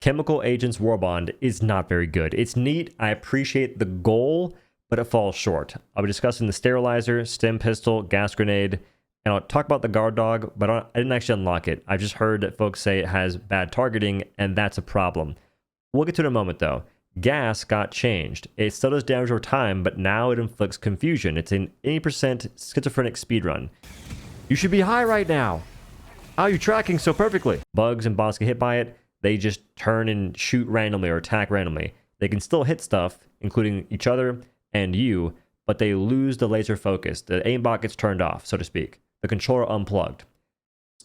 Chemical Agents Warbond is not very good. It's neat. I appreciate the goal, but it falls short. I'll be discussing the Sterilizer, Stim pistol, gas grenade, and I'll talk about the guard dog, but I didn't actually unlock it. I've just heard that folks say it has bad targeting, and that's a problem. We'll get to it in a moment, though. Gas got changed. It still does damage over time, but now it inflicts confusion. It's an 80% schizophrenic speedrun. You should be high right now. How are you tracking so perfectly? Bugs and boss get hit by it. They just turn and shoot randomly or attack randomly. They can still hit stuff, including each other and you, but they lose the laser focus. The aimbot gets turned off, so to speak. The controller unplugged.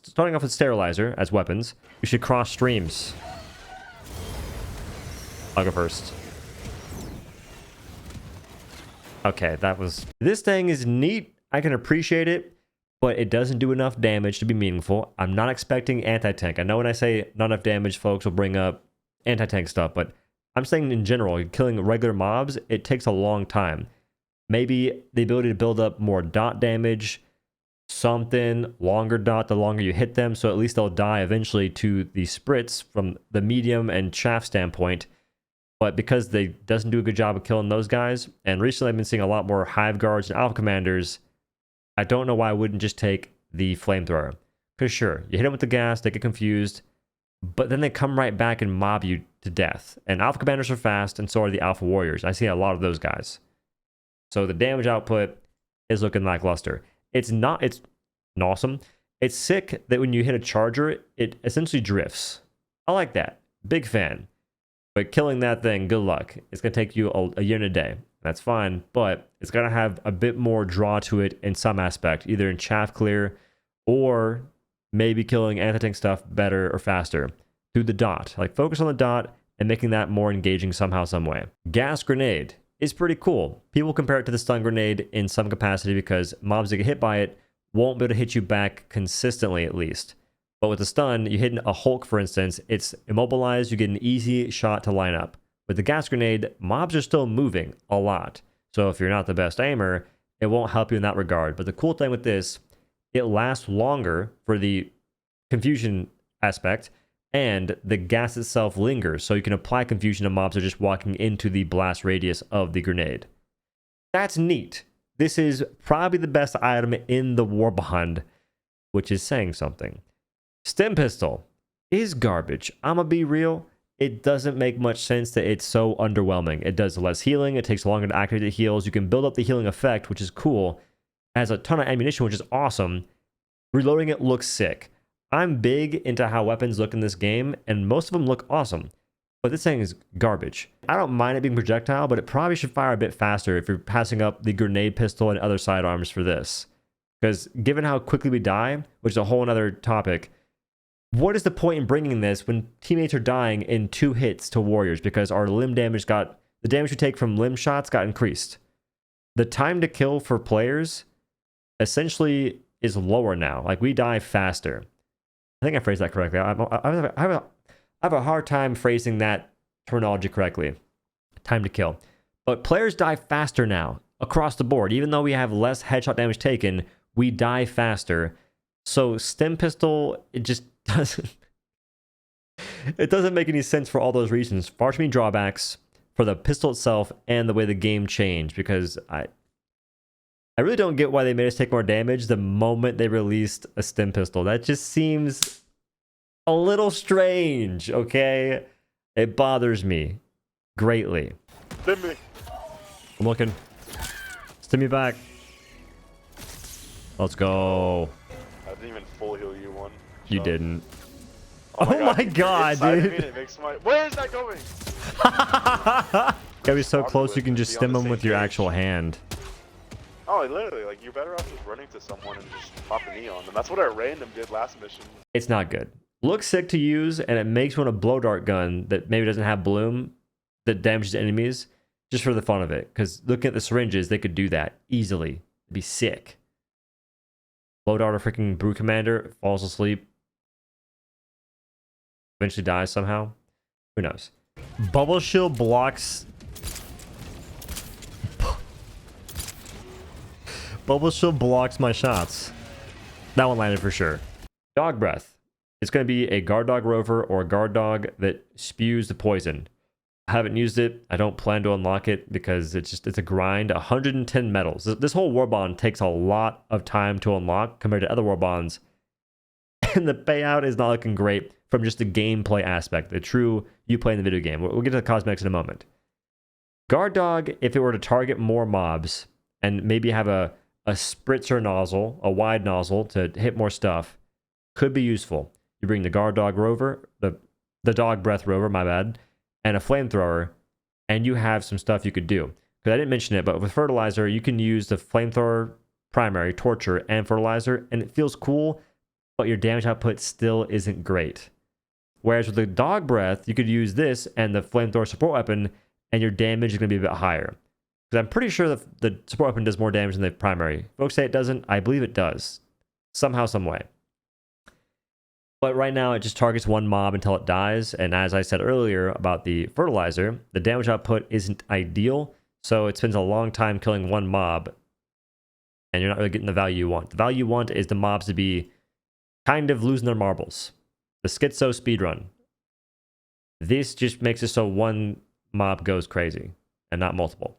Starting off with Sterilizer as weapons, you should cross streams. I'll go first. Okay, that was... This thing is neat. I can appreciate it, but it doesn't do enough damage to be meaningful. I'm not expecting anti-tank. I know when I say not enough damage, folks will bring up anti-tank stuff, but I'm saying in general, killing regular mobs, it takes a long time. Maybe the ability to build up more dot damage, something, longer dot the longer you hit them, so at least they'll die eventually to the spritz from the medium and chaff standpoint. But because they doesn't do a good job of killing those guys, and recently I've been seeing a lot more hive guards and alpha commanders, I don't know why I wouldn't just take the flamethrower. Because sure, you hit them with the gas, they get confused, but then they come right back and mob you to death. And alpha commanders are fast, and so are the alpha warriors. I see a lot of those guys. So the damage output is looking lackluster. It's awesome. It's sick that when you hit a charger, it essentially drifts. I like that. Big fan. But killing that thing, good luck. It's going to take you a year and a day. That's fine, but it's going to have a bit more draw to it in some aspect, either in chaff clear or maybe killing anti-tank stuff better or faster through the dot. Like focus on the dot and making that more engaging somehow, some way. Gas grenade is pretty cool. People compare it to the stun grenade in some capacity because mobs that get hit by it won't be able to hit you back consistently, at least. But with the stun, you hit a Hulk, for instance, it's immobilized, you get an easy shot to line up. With the gas grenade, mobs are still moving a lot. So if you're not the best aimer, it won't help you in that regard. But the cool thing with this, it lasts longer for the confusion aspect, and the gas itself lingers, so you can apply confusion to mobs that are just walking into the blast radius of the grenade. That's neat. This is probably the best item in the Warbond, which is saying something. Stim pistol is garbage. I'm gonna be real. It doesn't make much sense that it's so underwhelming. It does less healing. It takes longer to activate the heals. You can build up the healing effect, which is cool. It has a ton of ammunition, which is awesome. Reloading it looks sick. I'm big into how weapons look in this game, and most of them look awesome. But this thing is garbage. I don't mind it being projectile, but it probably should fire a bit faster if you're passing up the grenade pistol and other sidearms for this. Because given how quickly we die, which is a whole other topic, what is the point in bringing this when teammates are dying in 2 hits to warriors because our limb damage the damage we take from limb shots got increased. The time to kill for players essentially is lower now. Like, we die faster. I think I phrased that correctly. I have a hard time phrasing that terminology correctly. Time to kill. But players die faster now across the board. Even though we have less headshot damage taken, we die faster. So Stim pistol, it just doesn't make any sense for all those reasons. Far too many drawbacks for the pistol itself and the way the game changed, because I really don't get why they made us take more damage the moment they released a Stim pistol. That just seems a little strange, okay? It bothers me greatly. Stim me. I'm looking. Stim me back. Let's go. I didn't even full heal you one. You didn't. Oh my god, dude. It makes my... Where is that going? Gotta be so close you can just stim them with your actual hand. Oh, literally, like, you're better off just running to someone and just pop a knee on them. That's what our random did last mission. It's not good. Looks sick to use, and it makes one a blow dart gun that maybe doesn't have bloom that damages enemies just for the fun of it. Because looking at the syringes, they could do that easily. It'd be sick. Blow dart or freaking brew commander falls asleep. Eventually dies somehow. Who knows? Bubble shield blocks. Bubble shield blocks my shots. That one landed for sure. Dog breath It's going to be a guard dog rover or a guard dog that spews the poison. I haven't used it. I don't plan to unlock it because it's a grind. 110 medals. This whole Warbond takes a lot of time to unlock compared to other Warbonds. And the payout is not looking great from just the gameplay aspect, the true you play in the video game. We'll get to the cosmetics in a moment. Guard dog, if it were to target more mobs and maybe have a spritzer nozzle, a wide nozzle to hit more stuff, could be useful. You bring the guard dog rover, the dog breath rover, my bad, and a flamethrower, and you have some stuff you could do. Because I didn't mention it, but with fertilizer, you can use the flamethrower primary, torture, and fertilizer, and it feels cool, but your damage output still isn't great. Whereas with the dog breath, you could use this and the flamethrower support weapon, and your damage is going to be a bit higher. Because I'm pretty sure that the support weapon does more damage than the primary. Folks say it doesn't. I believe it does. Somehow, some way. But right now, it just targets one mob until it dies. And as I said earlier about the fertilizer, the damage output isn't ideal. So it spends a long time killing one mob. And you're not really getting the value you want. The value you want is the mobs to be kind of losing their marbles. The schizo speedrun. This just makes it so one mob goes crazy and not multiple.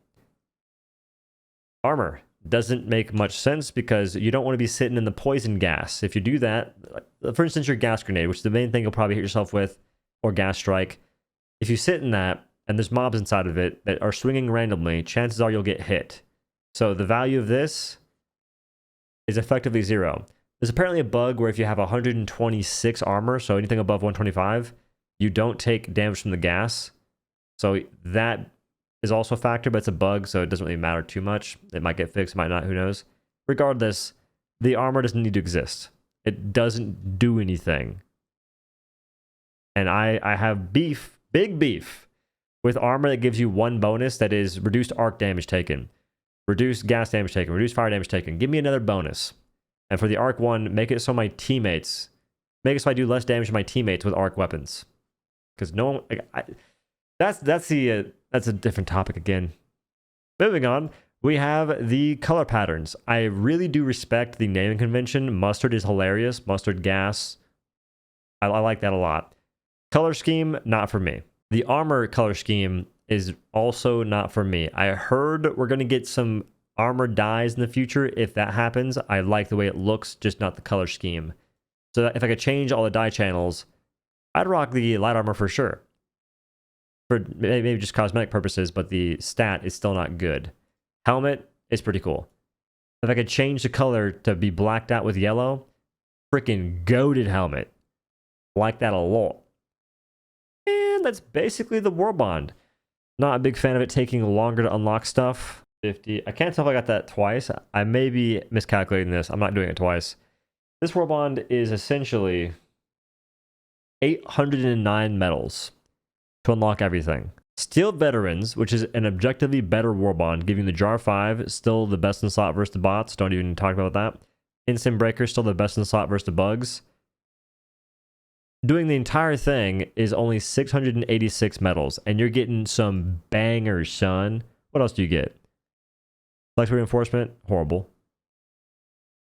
Armor doesn't make much sense because you don't want to be sitting in the poison gas. If you do that, for instance, your gas grenade, which is the main thing you'll probably hit yourself with, or gas strike. If you sit in that and there's mobs inside of it that are swinging randomly, chances are you'll get hit. So the value of this is effectively 0. There's apparently a bug where if you have 126 armor, so anything above 125, you don't take damage from the gas. So that is also a factor, but it's a bug, so it doesn't really matter too much. It might get fixed, might not, who knows. Regardless, the armor doesn't need to exist. It doesn't do anything. And I have beef, big beef, with armor that gives you one bonus that is reduced arc damage taken, reduced gas damage taken, reduced fire damage taken. Give me another bonus. And for the arc one, make it so my teammates, make it so I do less damage to my teammates with arc weapons. Because no one, that's a different topic again. Moving on, we have the color patterns. I really do respect the naming convention. Mustard is hilarious. Mustard gas. I like that a lot. Color scheme, not for me. The armor color scheme is also not for me. I heard we're going to get some armor dyes in the future. If that happens, I like the way it looks, just not the color scheme. So that if I could change all the dye channels, I'd rock the light armor for sure. For maybe just cosmetic purposes, but the stat is still not good. Helmet is pretty cool. If I could change the color to be blacked out with yellow, freaking goated helmet. Like that a lot. And that's basically the Warbond. Not a big fan of it taking longer to unlock stuff. 50. I can't tell if I got that twice. I may be miscalculating this. I'm not doing it twice. This Warbond is essentially 809 medals to unlock everything. Steel Veterans, which is an objectively better Warbond, giving the Jar 5 still the best in slot versus the bots. Don't even talk about that. Instant Breaker still the best in slot versus the bugs. Doing the entire thing is only 686 medals, and you're getting some bangers, son. What else do you get? Flex Reinforcement, horrible.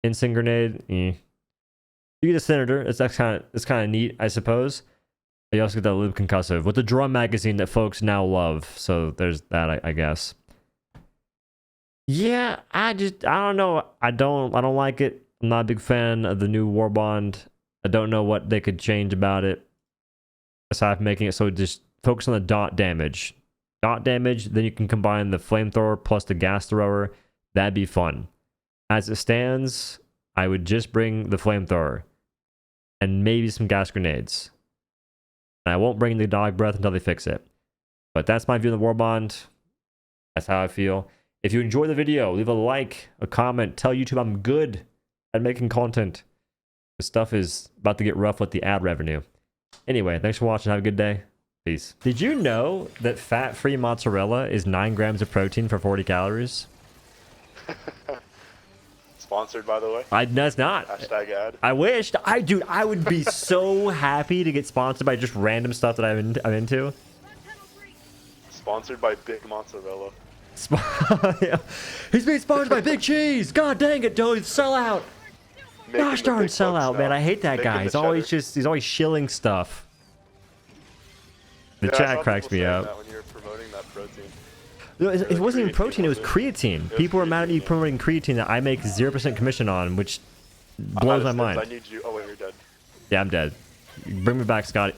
Instant Grenade, You get a Senator. It's kind of neat, I suppose. You also get that Loop Concussive with the drum magazine that folks now love. So there's that, I guess. Yeah, I don't know. I don't like it. I'm not a big fan of the new Warbond. I don't know what they could change about it. Aside from making it so just focus on the dot damage. Dot damage, then you can combine the flamethrower plus the gas thrower. That'd be fun. As it stands, I would just bring the flamethrower and maybe some gas grenades. And I won't bring the dog breath until they fix it. But that's my view of the Warbond. That's how I feel. If you enjoy the video, leave a like, a comment, tell YouTube I'm good at making content. This stuff is about to get rough with the ad revenue. Anyway, thanks for watching. Have a good day. Peace. Did you know that fat-free mozzarella is 9 grams of protein for 40 calories? Sponsored, by the way. That's not. Hashtag ad. I wished. Dude, I would be so happy to get sponsored by just random stuff that I'm into. Sponsored by Big Mozzarella. Yeah. He's being sponsored by Big Cheese. God dang it, dude. Sell out. Gosh the darn big bucks sellout, man. now. I hate that Making guy. the He's always cheddar. he's always shilling stuff. The Yeah, I chat saw cracks people me saying up. that when you were promoting that protein. No, it the wasn't even creatine, protein, it was was it? creatine. was People were mad at creatine, me yeah. promoting creatine that I make 0% commission on, which I'm blows out my of stims. mind. I need you. Oh wait, you're dead. Yeah, I'm dead. Bring me back, Scotty.